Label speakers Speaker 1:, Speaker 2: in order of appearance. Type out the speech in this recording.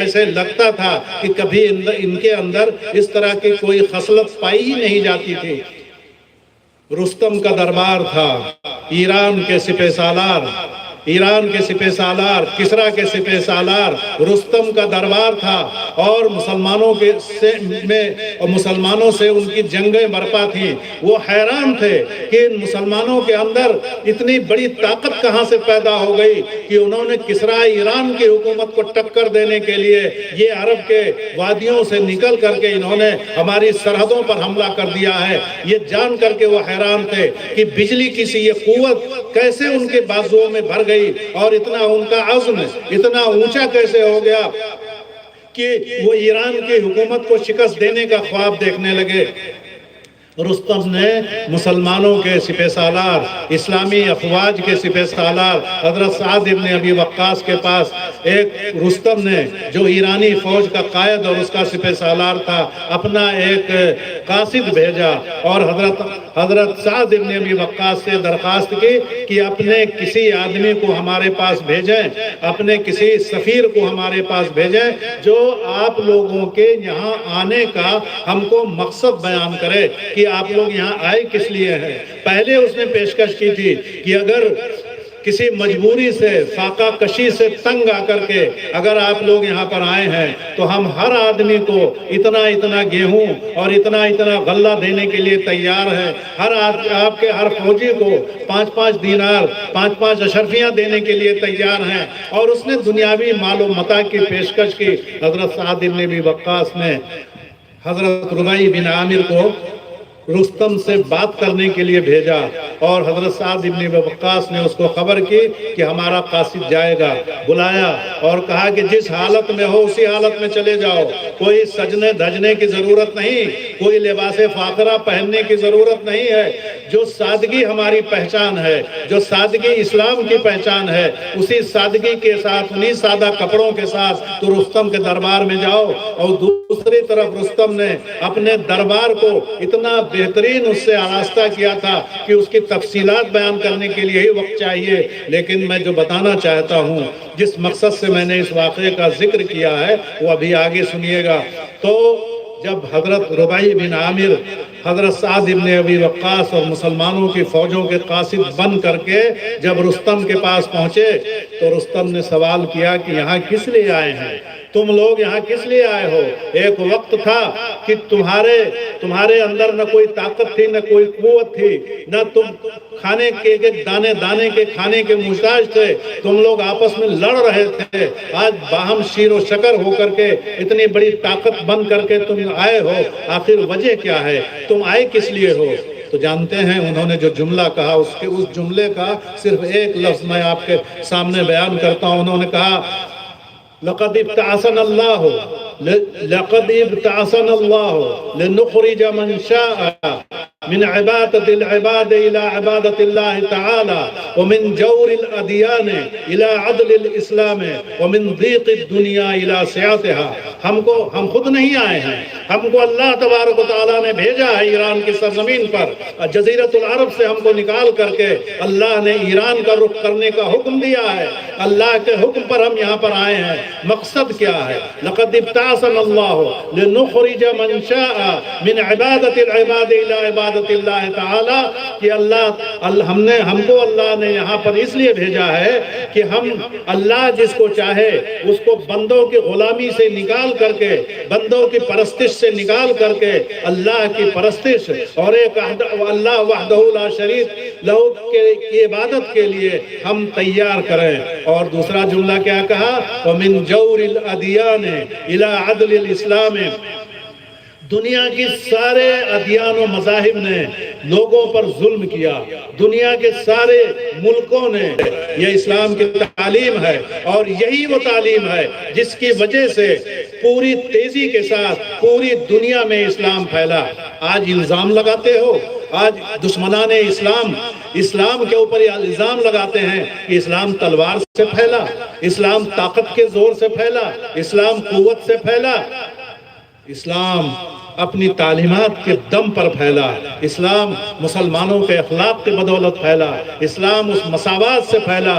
Speaker 1: ایسے لگتا تھا کہ کبھی ان کے اندر اس طرح کی کوئی خصلت پائی ہی نہیں جاتی تھی۔ رستم کا دربار تھا، ایران کے سپہ سالار، کسرا کے سپہ سالار رستم کا دربار تھا، اور مسلمانوں سے ان کی جنگیں برپا تھیں۔ وہ حیران تھے کہ ان مسلمانوں کے اندر اتنی بڑی طاقت کہاں سے پیدا ہو گئی کہ انہوں نے کسرا ایران کی حکومت کو ٹکر دینے کے لیے یہ عرب کے وادیوں سے نکل کر کے انہوں نے ہماری سرحدوں پر حملہ کر دیا ہے۔ یہ جان کر کے وہ حیران تھے کہ بجلی کی سی یہ قوت کیسے ان کے بازوؤں میں بھر گئی، اور اتنا ان کا عزم اتنا اونچا کیسے ہو گیا کہ وہ ایران کی حکومت کو شکست دینے کا خواب دیکھنے لگے۔ رستم نے مسلمانوں کے سپہ سالار، اسلامی افواج کے سپہ سالار حضرت سعد بن ابی وقاص کے پاس رستم نے، جو ایرانی فوج کا قائد اور اس کا سپہ سالار تھا، اپنا ایک قاصد بھیجا اور حضرت سعد بن ابی وقاص سے درخواست کی کہ اپنے کسی آدمی کو ہمارے پاس بھیجیں، اپنے کسی سفیر کو ہمارے پاس بھیجیں جو آپ لوگوں کے یہاں آنے کا ہم کو مقصد بیان کرے کہ آپ لوگ یہاں آئے کس لیے ہیں۔ پہلے اس نے پیشکش کی تھی کہ اگر کسی مجبوری سے، فاقہ کشی سے تنگ آ کر کے اگر آپ لوگ یہاں پر آئے ہیں تو ہم ہر آدمی کو اتنا گیہوں اور اتنا غلہ دینے کے لیے تیار ہیں، آپ کے ہر فوجی کو 5 دینار 5 اشرفیاں دینے کے لیے تیار ہیں۔ اور اس نے دنیاوی مال و متاع کی پیشکش کی۔ حضرت سعد بن ابی وقاص نے حضرت ربیع بن عامر کو رستم سے بات کرنے کے لیے بھیجا، اور حضرت سعد بن ابی وقاص نے اس کو خبر کی کہ ہمارا قاصد جائے گا۔ بلایا اور کہا کہ جس حالت میں ہو اسی حالت میں چلے جاؤ، کوئی سجنے دھجنے کی ضرورت نہیں، کوئی لباس فاخرہ پہننے کی ضرورت نہیں ہے۔ جو سادگی ہماری پہچان ہے، جو سادگی اسلام کی پہچان ہے، اسی سادگی کے ساتھ، انہی سادہ کپڑوں کے ساتھ تو رستم کے دربار میں جاؤ۔ اور دوسری طرف رستم نے اپنے دربار کو اتنا بہترین اس سے آراستہ کیا تھا کہ اس کی تفصیلات بیان کرنے کے لیے ہی وقت چاہیے، لیکن میں جو بتانا چاہتا ہوں، جس مقصد سے میں نے اس واقعے کا ذکر کیا ہے وہ ابھی آگے سنیے گا۔ تو جب حضرت ربیع بن عامر حضرت سعد بن ابی وقاص اور مسلمانوں کی فوجوں کے قاصد بن کر کے جب رستم کے پاس پہنچے تو رستم نے سوال کیا کہ یہاں کس لیے آئے ہیں؟ تم لوگ یہاں کس لیے آئے ہو؟ ایک وقت تھا کہ تمہارے اندر نہ کوئی طاقت تھی، نہ کوئی قوت تھی، نہ تم کھانے کے دانے کے کھانے کے محتاج تھے، تم لوگ آپس میں لڑ رہے تھے۔ آج باہم شیر و شکر ہو کر کے اتنی بڑی طاقت بن کر کے تم آئے ہو، آخر وجہ کیا ہے؟ تم آئے کس لیے ہو؟ تو جانتے ہیں انہوں نے جو جملہ کہا، اس جملے کا صرف ایک لفظ میں آپ کے سامنے بیان کرتا ہوں۔ انہوں نے کہا لقد ابتعثنا الله لنخرج من شاء من عبادة العباد إلى عبادة الله تعالى ومن جور الأديان إلى عدل الإسلام ومن ضيق الدنيا إلى سعتها۔ ہم خود نہیں آئے ہیں، ہم کو اللہ تبارک و تعالیٰ نے بھیجا ہے ایران کی سرزمین پر، جزیرۃ العرب سے ہم کو نکال کر کے اللہ نے ایران کا رخ کرنے کا حکم دیا ہے۔ اللہ کے حکم پر ہم یہاں پر آئے ہیں۔ مقصد کیا ہے؟ لقد ابتعثنا الله لنخرج من شاء من عبادة العباد إلى عبادة الله تعالی، کہ ہم کو اللہ نے یہاں پر اس لیے بھیجا ہے کہ ہم اللہ جس کو چاہے اس کو بندوں کی غلامی سے نکال کر کے، بندوں کی پرستش سے نکال کر کے اللہ کی پرستش اور ایک اللہ وحدہ لا شریک لہ کی عبادت کے لیے ہم تیار کریں۔ اور دوسرا جملہ کیا کہا؟ وَمِن جَوْرِ الْأَدْيَانِ إِلَىٰ عَدْلِ الْإِسْلَامِ۔ دنیا کی سارے ادیان و مذاہب نے لوگوں پر ظلم کیا، دنیا کے سارے ملکوں نے، یہ اسلام کی تعلیم ہے اور یہی وہ تعلیم ہے جس کی وجہ سے پوری تیزی کے ساتھ پوری دنیا میں اسلام پھیلا۔ آج الزام لگاتے ہو، آج دشمنان اسلام کے اوپر یہ الزام لگاتے ہیں کہ اسلام تلوار سے پھیلا، اسلام طاقت کے زور سے پھیلا، اسلام قوت سے پھیلا۔ اسلام اپنی تعلیمات کے دم پر پھیلا، اسلام مسلمانوں کے اخلاق کی بدولت پھیلا، اسلام اس مساوات سے پھیلا